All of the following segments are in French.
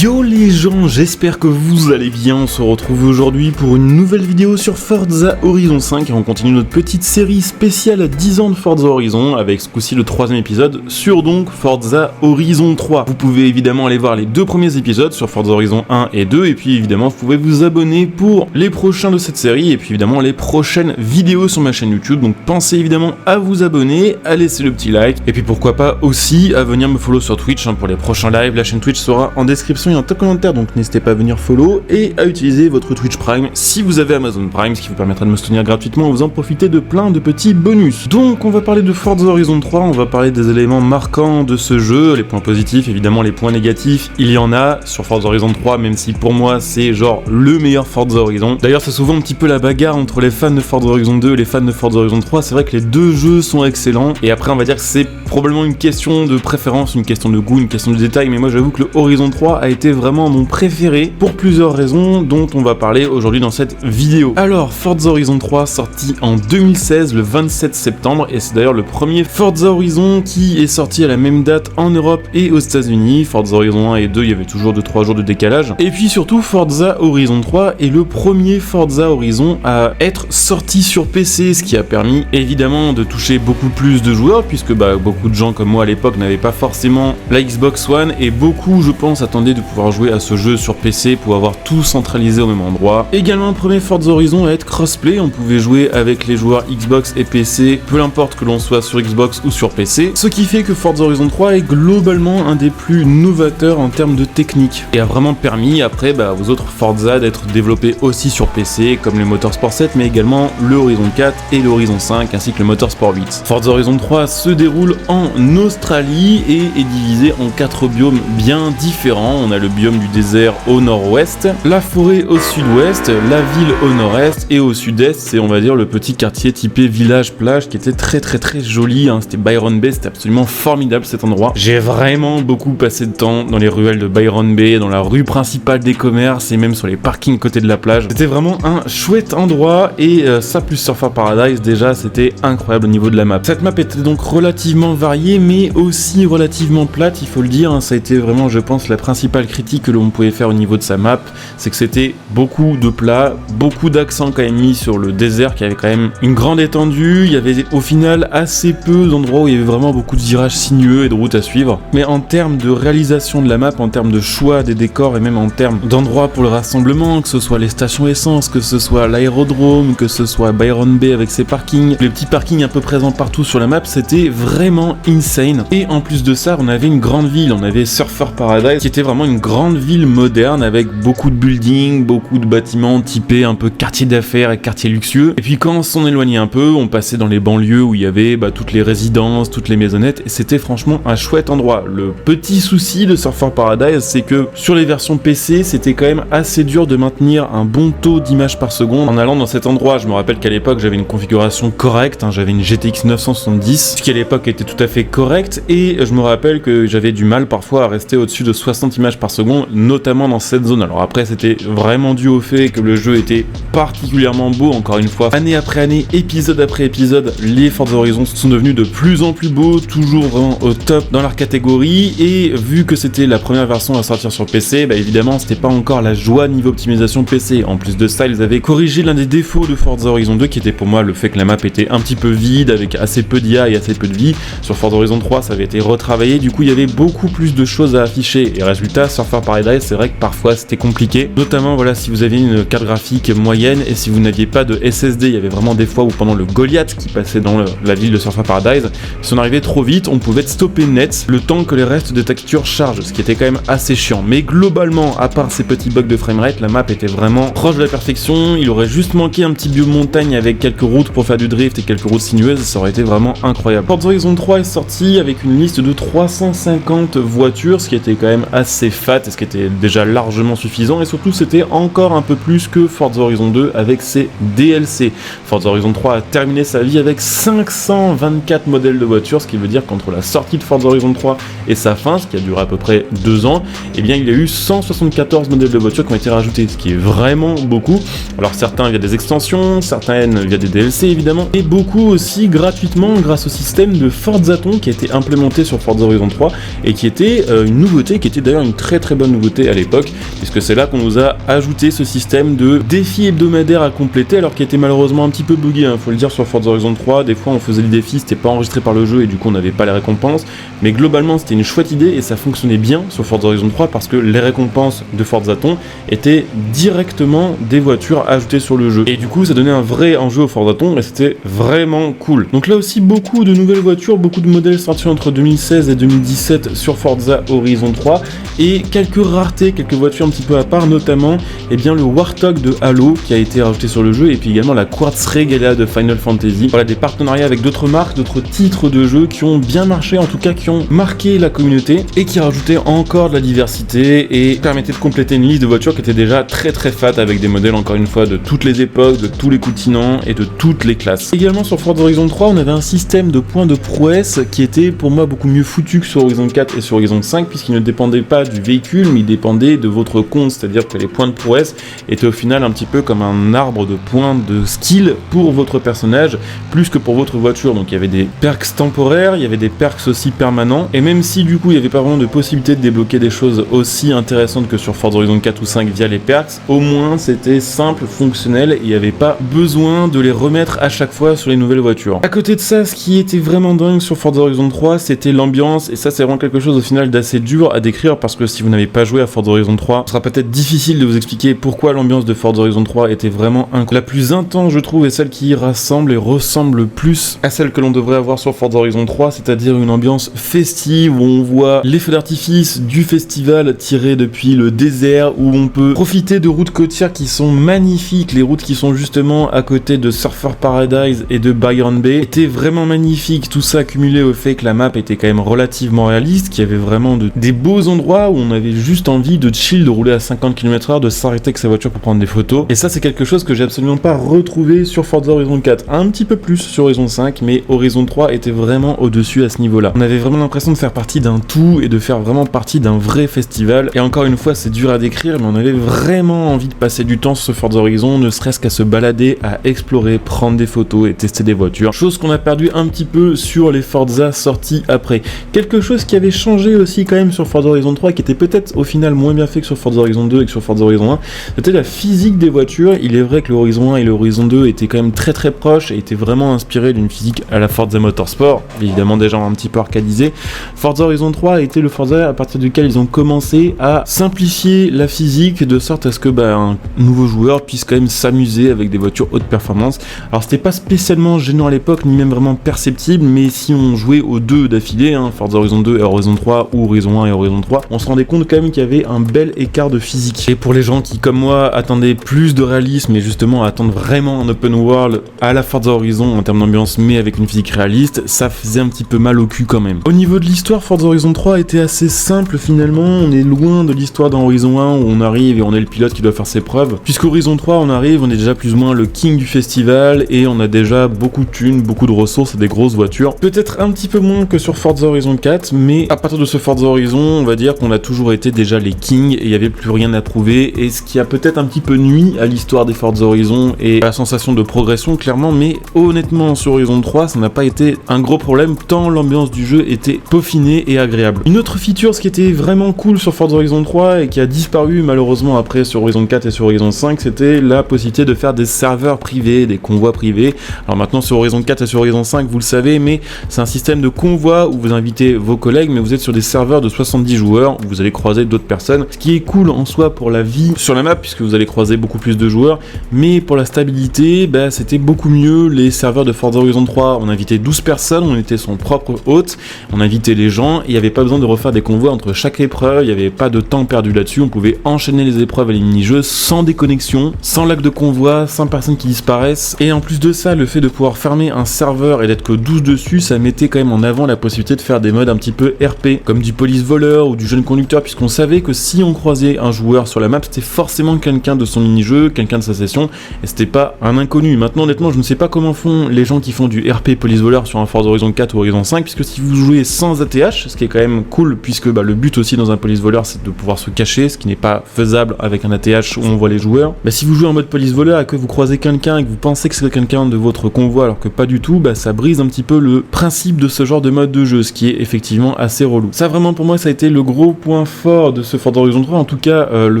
Yo les gens, j'espère que vous allez bien. On se retrouve aujourd'hui pour une nouvelle vidéo sur Forza Horizon 5 et on continue notre petite série spéciale 10 ans de Forza Horizon avec ce coup-ci le 3ème épisode sur donc Forza Horizon 3. Vous pouvez évidemment aller voir les deux premiers épisodes sur Forza Horizon 1 et 2 et puis évidemment vous pouvez vous abonner pour les prochains de cette série et puis évidemment les prochaines vidéos sur ma chaîne YouTube. Donc pensez évidemment à vous abonner, à laisser le petit like et puis pourquoi pas aussi à venir me follow sur Twitch pour les prochains lives. La chaîne Twitch sera en description et en top commentaire, donc n'hésitez pas à venir follow et à utiliser votre Twitch Prime si vous avez Amazon Prime, ce qui vous permettra de me soutenir gratuitement et vous en profiter de plein de petits bonus. Donc on va parler de Forza Horizon 3, on va parler des éléments marquants de ce jeu, les points positifs, évidemment les points négatifs, il y en a sur Forza Horizon 3, même si pour moi c'est genre le meilleur Forza Horizon. D'ailleurs c'est souvent un petit peu la bagarre entre les fans de Forza Horizon 2 et les fans de Forza Horizon 3, c'est vrai que les deux jeux sont excellents, et après on va dire que c'est probablement une question de préférence, une question de goût, une question de détail, mais moi j'avoue que le Horizon 3 a été vraiment mon préféré pour plusieurs raisons dont on va parler aujourd'hui dans cette vidéo. Alors Forza Horizon 3 sorti en 2016 le 27 septembre et c'est d'ailleurs le premier Forza Horizon qui est sorti à la même date en Europe et aux États-Unis. Forza Horizon 1 et 2 il y avait toujours 2-3 jours de décalage et puis surtout Forza Horizon 3 est le premier Forza Horizon à être sorti sur PC, ce qui a permis évidemment de toucher beaucoup plus de joueurs puisque beaucoup de gens comme moi à l'époque n'avaient pas forcément la Xbox One et beaucoup je pense attendaient de pouvoir jouer à ce jeu sur PC pour avoir tout centralisé au même endroit. Également premier Forza Horizon à être crossplay, on pouvait jouer avec les joueurs Xbox et PC, peu importe que l'on soit sur Xbox ou sur PC, ce qui fait que Forza Horizon 3 est globalement un des plus novateurs en termes de technique et a vraiment permis après aux autres Forza d'être développés aussi sur PC comme le Motorsport 7 mais également le Horizon 4 et le Horizon 5 ainsi que le Motorsport 8. Forza Horizon 3 se déroule en Australie et est divisé en 4 biomes bien différents. On a le biome du désert au nord-ouest, la forêt au sud-ouest, la ville au nord-est et au sud-est c'est on va dire le petit quartier typé village-plage qui était très joli, c'était Byron Bay, c'était absolument formidable cet endroit. J'ai vraiment beaucoup passé de temps dans les ruelles de Byron Bay, dans la rue principale des commerces et même sur les parkings côté de la plage. C'était vraiment un chouette endroit et ça plus Surfer Paradise déjà c'était incroyable au niveau de la map. Cette map était donc relativement variée mais aussi relativement plate, il faut le dire, ça a été vraiment je pense la principale critique que l'on pouvait faire au niveau de sa map, c'est que c'était beaucoup de plats, beaucoup d'accent quand même mis sur le désert qui avait quand même une grande étendue, il y avait au final assez peu d'endroits où il y avait vraiment beaucoup de virages sinueux et de routes à suivre, mais en termes de réalisation de la map, en termes de choix des décors et même en termes d'endroits pour le rassemblement, que ce soit les stations essence, que ce soit l'aérodrome, que ce soit Byron Bay avec ses parkings, les petits parkings un peu présents partout sur la map, c'était vraiment insane. Et en plus de ça, on avait une grande ville, on avait Surfer Paradise qui était vraiment une grande ville moderne avec beaucoup de buildings, beaucoup de bâtiments typés un peu quartier d'affaires et quartier luxueux. Et puis quand on s'en éloignait un peu, on passait dans les banlieues où il y avait toutes les résidences, toutes les maisonnettes et c'était franchement un chouette endroit. Le petit souci de Surfer Paradise, c'est que sur les versions PC, c'était quand même assez dur de maintenir un bon taux d'images par seconde en allant dans cet endroit. Je me rappelle qu'à l'époque, j'avais une configuration correcte, j'avais une GTX 970, ce qui à l'époque était tout à fait correct et je me rappelle que j'avais du mal parfois à rester au-dessus de 60 images par seconde, notamment dans cette zone. Alors après c'était vraiment dû au fait que le jeu était particulièrement beau, encore une fois, année après année, épisode après épisode, les Forza Horizon sont devenus de plus en plus beaux, toujours vraiment au top dans leur catégorie, et vu que c'était la première version à sortir sur PC, évidemment c'était pas encore la joie niveau optimisation PC. En plus de ça, ils avaient corrigé l'un des défauts de Forza Horizon 2 qui était pour moi le fait que la map était un petit peu vide, avec assez peu d'IA et assez peu de vie. Sur Forza Horizon 3 ça avait été retravaillé, du coup il y avait beaucoup plus de choses à afficher, et résultat Surfer Paradise c'est vrai que parfois c'était compliqué, notamment si vous aviez une carte graphique moyenne et si vous n'aviez pas de SSD, il y avait vraiment des fois où pendant le Goliath qui passait dans la ville de Surfer Paradise, si on arrivait trop vite on pouvait stopper net le temps que les restes de textures chargent, ce qui était quand même assez chiant. Mais globalement, à part ces petits bugs de framerate, la map était vraiment proche de la perfection. Il aurait juste manqué un petit biomontagne avec quelques routes pour faire du drift et quelques routes sinueuses, ça aurait été vraiment incroyable. Forza Horizon 3 est sorti avec une liste de 350 voitures, ce qui était quand même assez fat et ce qui était déjà largement suffisant, et surtout c'était encore un peu plus que Forza Horizon 2 avec ses DLC. Forza Horizon 3 a terminé sa vie avec 524 modèles de voitures, ce qui veut dire qu'entre la sortie de Forza Horizon 3 et sa fin, ce qui a duré à peu près 2 ans, il y final il y a eu 174 modèles de voitures qui ont été rajoutés, ce qui est vraiment beaucoup. Alors certains via des extensions, certaines via des DLC évidemment, et beaucoup aussi gratuitement grâce au système de Forzaton qui a été implémenté sur Forza Horizon 3 et qui était une nouveauté, qui était d'ailleurs une très très bonne nouveauté à l'époque, puisque c'est là qu'on nous a ajouté ce système de défis hebdomadaires à compléter, alors qu'il était malheureusement un petit peu buggé, faut le dire, sur Forza Horizon 3. Des fois on faisait les défis, c'était pas enregistré par le jeu et du coup on n'avait pas les récompenses, mais globalement c'était une chouette idée et ça fonctionnait bien sur Forza Horizon 3 parce que les récompenses de Forzaton étaient directement des voitures ajoutées sur le jeu, et du coup ça donnait un vrai enjeu au Forzaton et c'était vraiment cool. Donc là aussi beaucoup de nouvelles voitures, beaucoup de modèles sortis entre 2016 et 2017 sur Forza Horizon 3, et quelques raretés, quelques voitures un petit peu à part, notamment le Warthog de Halo qui a été rajouté sur le jeu, et puis également la Quartz Regalia de Final Fantasy. Voilà, des partenariats avec d'autres marques, d'autres titres de jeux qui ont bien marché, en tout cas qui ont marqué la communauté et qui rajoutaient encore de la diversité et permettaient de compléter une liste de voitures qui était déjà très très fat, avec des modèles encore une fois de toutes les époques, de tous les continents et de toutes les classes. Également sur Forza Horizon 3 on avait un système de points de prouesse qui était pour moi beaucoup mieux foutu que sur Horizon 4 et sur Horizon 5, puisqu'il ne dépendait pas du véhicule mais il dépendait de votre compte, c'est-à-dire que les points de prouesse étaient au final un petit peu comme un arbre de points de skill pour votre personnage plus que pour votre voiture. Donc il y avait des perks temporaires, il y avait des perks aussi permanents, et même si du coup il n'y avait pas vraiment de possibilité de débloquer des choses aussi intéressantes que sur Forza Horizon 4 ou 5 via les perks, au moins c'était simple, fonctionnel, et il n'y avait pas besoin de les remettre à chaque fois sur les nouvelles voitures. À côté de ça, ce qui était vraiment dingue sur Forza Horizon 3, c'était l'ambiance, et ça c'est vraiment quelque chose au final d'assez dur à décrire, parce que si vous n'avez pas joué à Forza Horizon 3, ce sera peut-être difficile de vous expliquer pourquoi l'ambiance de Forza Horizon 3 était vraiment la plus intense, je trouve, et celle qui rassemble et ressemble le plus à celle que l'on devrait avoir sur Forza Horizon 3, c'est-à-dire une ambiance festive où on voit les feux d'artifice du festival tirés depuis le désert, où on peut profiter de routes côtières qui sont magnifiques. Les routes qui sont justement à côté de Surfer Paradise et de Byron Bay étaient vraiment magnifiques, tout ça cumulé au fait que la map était quand même relativement réaliste, qu'il y avait vraiment des beaux endroits où on avait juste envie de chill, de rouler à 50 km/h, de s'arrêter avec sa voiture pour prendre des photos, et ça c'est quelque chose que j'ai absolument pas retrouvé sur Forza Horizon 4, un petit peu plus sur Horizon 5, mais Horizon 3 était vraiment au-dessus à ce niveau-là. On avait vraiment l'impression de faire partie d'un tout et de faire vraiment partie d'un vrai festival, et encore une fois c'est dur à décrire, mais on avait vraiment envie de passer du temps sur ce Forza Horizon, ne serait-ce qu'à se balader, à explorer, prendre des photos et tester des voitures, chose qu'on a perdu un petit peu sur les Forza sortis après. Quelque chose qui avait changé aussi quand même sur Forza Horizon 3, qui était peut-être au final moins bien fait que sur Forza Horizon 2 et que sur Forza Horizon 1, c'était la physique des voitures. Il est vrai que le Horizon 1 et le Horizon 2 étaient quand même très très proches et étaient vraiment inspirés d'une physique à la Forza Motorsport, évidemment déjà un petit peu arcadisé. Forza Horizon 3 était le Forza à partir duquel ils ont commencé à simplifier la physique de sorte à ce que un nouveau joueur puisse quand même s'amuser avec des voitures haute performance. Alors c'était pas spécialement gênant à l'époque, ni même vraiment perceptible, mais si on jouait aux deux d'affilée, Forza Horizon 2 et Horizon 3, ou Horizon 1 et Horizon 3, on se rendait compte quand même qu'il y avait un bel écart de physique. Et pour les gens qui, comme moi, attendaient plus de réalisme et justement attendent vraiment un open world à la Forza Horizon en termes d'ambiance, mais avec une physique réaliste, ça faisait un petit peu mal au cul quand même. Au niveau de l'histoire, Forza Horizon 3 était assez simple finalement. On est loin de l'histoire dans Horizon 1 où on arrive et on est le pilote qui doit faire ses preuves. Puisqu'Horizon 3, on arrive, on est déjà plus ou moins le king du festival et on a déjà beaucoup de thunes, beaucoup de ressources et des grosses voitures. Peut-être un petit peu moins que sur Forza Horizon 4, mais à partir de ce Forza Horizon, on va dire qu'on a toujours été déjà les kings et il n'y avait plus rien à prouver, et ce qui a peut-être un petit peu nuit à l'histoire des Forza Horizon et à la sensation de progression clairement, mais honnêtement sur Horizon 3 ça n'a pas été un gros problème tant l'ambiance du jeu était peaufinée et agréable. Une autre feature, ce qui était vraiment cool sur Forza Horizon 3 et qui a disparu malheureusement après sur Horizon 4 et sur Horizon 5, c'était la possibilité de faire des serveurs privés, des convois privés. Alors maintenant sur Horizon 4 et sur Horizon 5 vous le savez, mais c'est un système de convoi où vous invitez vos collègues, mais vous êtes sur des serveurs de 70 joueurs où vous allez croiser d'autres personnes, ce qui est cool en soi pour la vie sur la map puisque vous allez croiser beaucoup plus de joueurs, mais pour la stabilité c'était beaucoup mieux. Les serveurs de Forza Horizon 3, on invitait 12 personnes, on était son propre hôte, on invitait les gens et il n'y avait pas besoin de refaire des convois entre chaque épreuve, il n'y avait pas de temps perdu là-dessus, on pouvait enchaîner les épreuves et les mini-jeux sans déconnexion, sans lag de convoi, sans personnes qui disparaissent. Et en plus de ça, le fait de pouvoir fermer un serveur et d'être que 12 dessus, ça mettait quand même en avant la possibilité de faire des modes un petit peu RP, comme du police voleur ou du jeune conducteur, puisqu'on savait que si on croisait un joueur sur la map, c'était forcément quelqu'un de son mini-jeu, quelqu'un de sa session, et c'était pas un inconnu. Maintenant honnêtement je ne sais pas comment font les gens qui font du RP police voleur sur un Forza Horizon 4 ou Horizon 5, puisque si vous jouez sans ATH, ce qui est quand même cool, puisque le but aussi dans un police police voleur, c'est de pouvoir se cacher, ce qui n'est pas faisable avec un ATH où on voit les joueurs. Si vous jouez en mode police voleur et que vous croisez quelqu'un et que vous pensez que c'est quelqu'un de votre convoi alors que pas du tout, ça brise un petit peu le principe de ce genre de mode de jeu, ce qui est effectivement assez relou. Ça vraiment pour moi ça a été le gros point fort de ce Forza Horizon 3, en tout cas le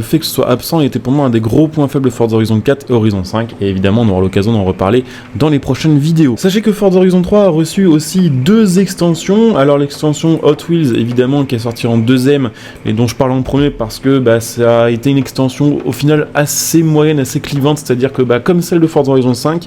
fait que ce soit absent était pour moi un des gros points faibles de Forza Horizon 4 et Horizon 5, et évidemment on aura l'occasion d'en reparler dans les prochaines vidéos. Sachez que Forza Horizon 3 a reçu aussi 2 extensions, alors l'extension Hot Wheels évidemment qui est sortie en deuxième et dont je parle en premier parce que ça a été une extension au final assez moyenne, assez clivante, c'est-à-dire que comme celle de Forza Horizon 5,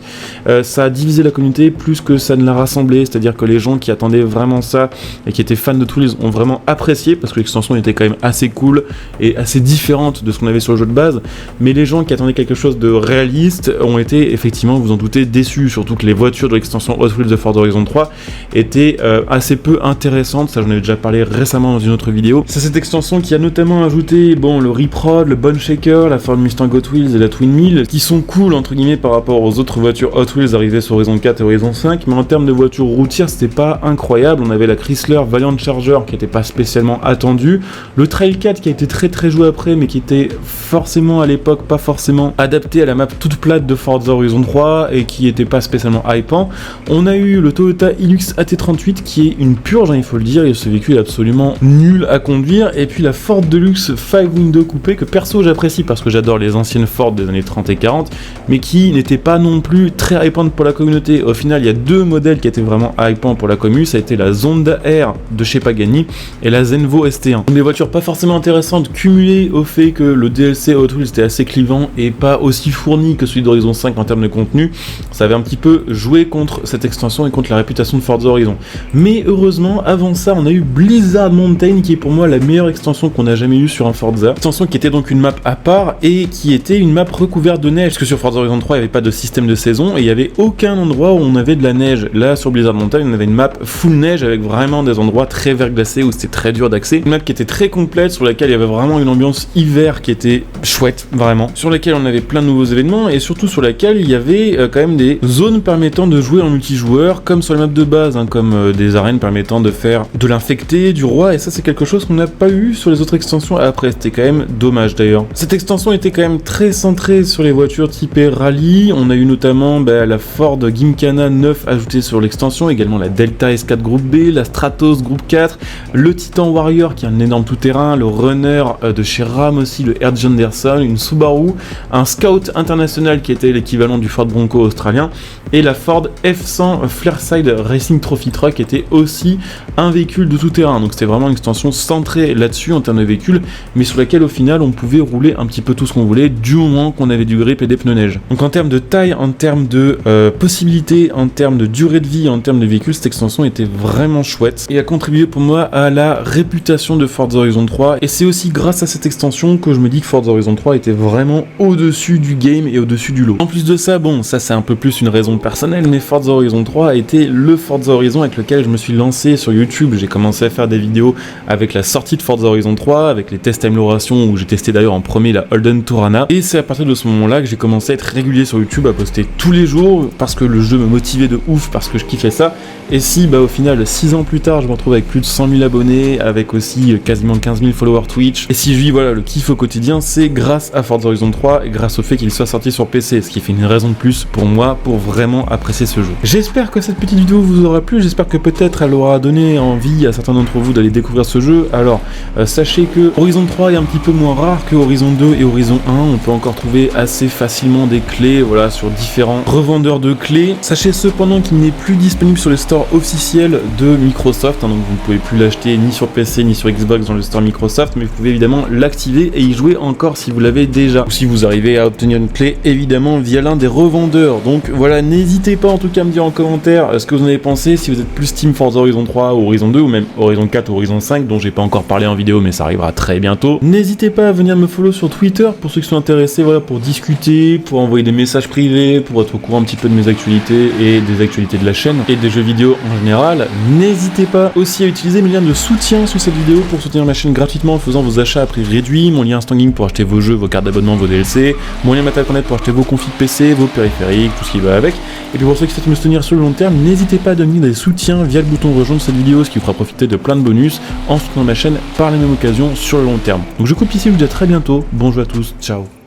ça a divisé la communauté plus que ça ne l'a rassemblé, c'est-à-dire que les gens qui attendaient vraiment ça et qui étaient fans de Hot Wheels ont vraiment apprécié parce que l'extension était quand même assez cool et assez différente de ce qu'on avait sur le jeu de base, mais les gens qui attendaient quelque chose de réaliste ont été effectivement, vous en doutez, déçus, surtout que les voitures de l'extension Hot Wheels de Forza Horizon 3 étaient assez peu intéressantes, ça j'en avais déjà parlé récemment dans une autre vidéo. C'est cette extension qui a notamment ajouté le Reprod, le Bone Shaker, la Ford Mustang Hot Wheels et la Twin Mill, qui sont cool entre guillemets par rapport aux autres voitures Hot Wheels arrivées sur Horizon 4 et Horizon 5, mais en termes de voitures routières c'était pas incroyable. On avait la Chrysler Valiant Charger qui était pas spécialement attendue, le Trail 4 qui a été très joué après mais qui était forcément à l'époque pas forcément adapté à la map toute plate de Forza Horizon 3 et qui était pas spécialement hypant. On a eu le Toyota Hilux AT38 qui est une purge, il faut le dire, et ce véhicule est absolument nul à conduire, et puis la Ford Deluxe 5 Window Coupé que perso j'apprécie parce que j'adore les anciennes Ford des années 30 et 40, mais qui n'était pas non plus très hypante pour la communauté. Au final il y a 2 modèles qui étaient vraiment hypants pour la commu, ça a été la Zonda R de chez Pagani et la Zenvo ST1. Donc des voitures pas forcément intéressantes cumulées au fait que le DLC Hot Wheels était assez clivant et pas aussi fourni que celui d'Horizon 5 en termes de contenu, ça avait un petit peu joué contre cette extension et contre la réputation de Forza Horizon. Mais heureusement, avant ça, on a eu Blizzard Mountain qui est pour moi la meilleure extension qu'on a jamais eue sur un Forza. Extension qui était donc une map à part et qui était une map recouverte de neige, parce que sur Forza Horizon 3 il n'y avait pas de système de saison et il n'y avait aucun endroit où on avait de la neige. Là sur Blizzard Mountain on avait une map full neige avec vraiment des endroits très verglacés où c'était très dur d'accès. Une map qui était très complète, sur laquelle il y avait vraiment une ambiance hiver qui était chouette, vraiment. Sur laquelle on avait plein de nouveaux événements et surtout sur laquelle il y avait quand même des zones permettant de jouer en multijoueur, comme sur la map de base, comme des arènes permettant de faire de l'infecté, du roi, et ça c'est quelque chose qu'on n'a pas eu sur les autres extensions après, c'était quand même dommage d'ailleurs. Cette extension était quand même très centrée sur les voitures typées rallye, on a eu notamment la Ford Gymkhana 9 ajoutée sur l'extension, également la Delta S4 Groupe B, la Stratos Groupe 4, le Titan Warrior qui est un énorme tout-terrain, le Runner de chez Ram aussi, le Air Anderson, une Subaru, un Scout International qui était l'équivalent du Ford Bronco australien, et la Ford F100 Flairside Racing Trophy Truck qui était aussi un véhicule de tout-terrain. Donc c'était vraiment une extension centrée là-dessus en termes de véhicules, mais sur laquelle au final on pouvait rouler un petit peu tout ce qu'on voulait du moment qu'on avait du grip et des pneus neige. Donc en termes de taille, en termes de possibilités, en termes de durée de vie, en termes de véhicules, cette extension était vraiment chouette et a contribué pour moi à la réputation de Forza Horizon 3, et c'est aussi grâce à cette extension que je me dis que Forza Horizon 3 était vraiment au-dessus du game et au-dessus du lot. En plus de ça, ça c'est un peu plus une raison personnelle, mais Forza Horizon 3 a été le Forza Horizon avec lequel je me suis lancé sur YouTube. J'ai commencé à faire des vidéos avec la sortie de Forza Horizon 3, avec les tests amélioration où j'ai testé d'ailleurs en premier la Holden Torana, et c'est à partir de ce moment-là que j'ai commencé à être régulier sur YouTube, à poster tous les jours parce que le jeu me motivait de ouf, parce que je kiffais ça. Et si au final 6 ans plus tard je me retrouve avec plus de 100 000 abonnés, avec aussi quasiment 15 000 followers Twitch, et si je vis le kiff au quotidien, c'est grâce à Forza Horizon 3 et grâce au fait qu'il soit sorti sur PC, ce qui fait une raison de plus pour moi pour vraiment apprécier ce jeu. J'espère que cette petite vidéo vous aura plu, j'espère que peut-être elle aura donné envie à certains d'entre vous d'aller découvrir ce jeu. Alors sachez que Horizon 3 est un petit peu moins rare que Horizon 2 et Horizon 1, on peut encore trouver assez facilement des clés sur différents revendeurs de clés. Sachez cependant qu'il n'est plus disponible sur le store officiel de Microsoft, donc vous ne pouvez plus l'acheter ni sur PC ni sur Xbox dans le store Microsoft, mais vous pouvez évidemment l'activer et y jouer encore si vous l'avez déjà, ou si vous arrivez à obtenir une clé évidemment via l'un des revendeurs. Donc voilà, n'hésitez pas en tout cas à me dire en commentaire ce que vous en avez pensé, si vous êtes plus Team Forza Horizon 3 ou Horizon 2 ou même Horizon 4 ou Horizon 5 dont j'ai pas encore parlé en vidéo mais ça arrivera très bientôt. N'hésitez pas à venir me follow sur Twitter pour ceux qui sont intéressés, pour discuter, pour envoyer des messages privés, pour être au courant un petit peu de mes actualités et des actualités de la chaîne et des jeux vidéo en général. N'hésitez pas aussi à utiliser mes liens de soutien sous cette vidéo pour soutenir ma chaîne gratuitement en faisant vos achats à prix réduit, mon lien Instant Gaming pour acheter vos jeux, vos cartes d'abonnement, vos DLC, mon lien Matal.net pour acheter vos configs PC, vos périphériques, tout ce qui va avec, Et puis pour ceux qui souhaitent me soutenir sur le long terme, n'hésitez pas à donner des soutiens via le bouton rejoindre cette vidéo, ce qui vous fera profiter de plein de bonus en soutenant ma chaîne par la même occasion sur le long terme. Donc je coupe ici, je vous dis à très bientôt, bonjour à tous, ciao.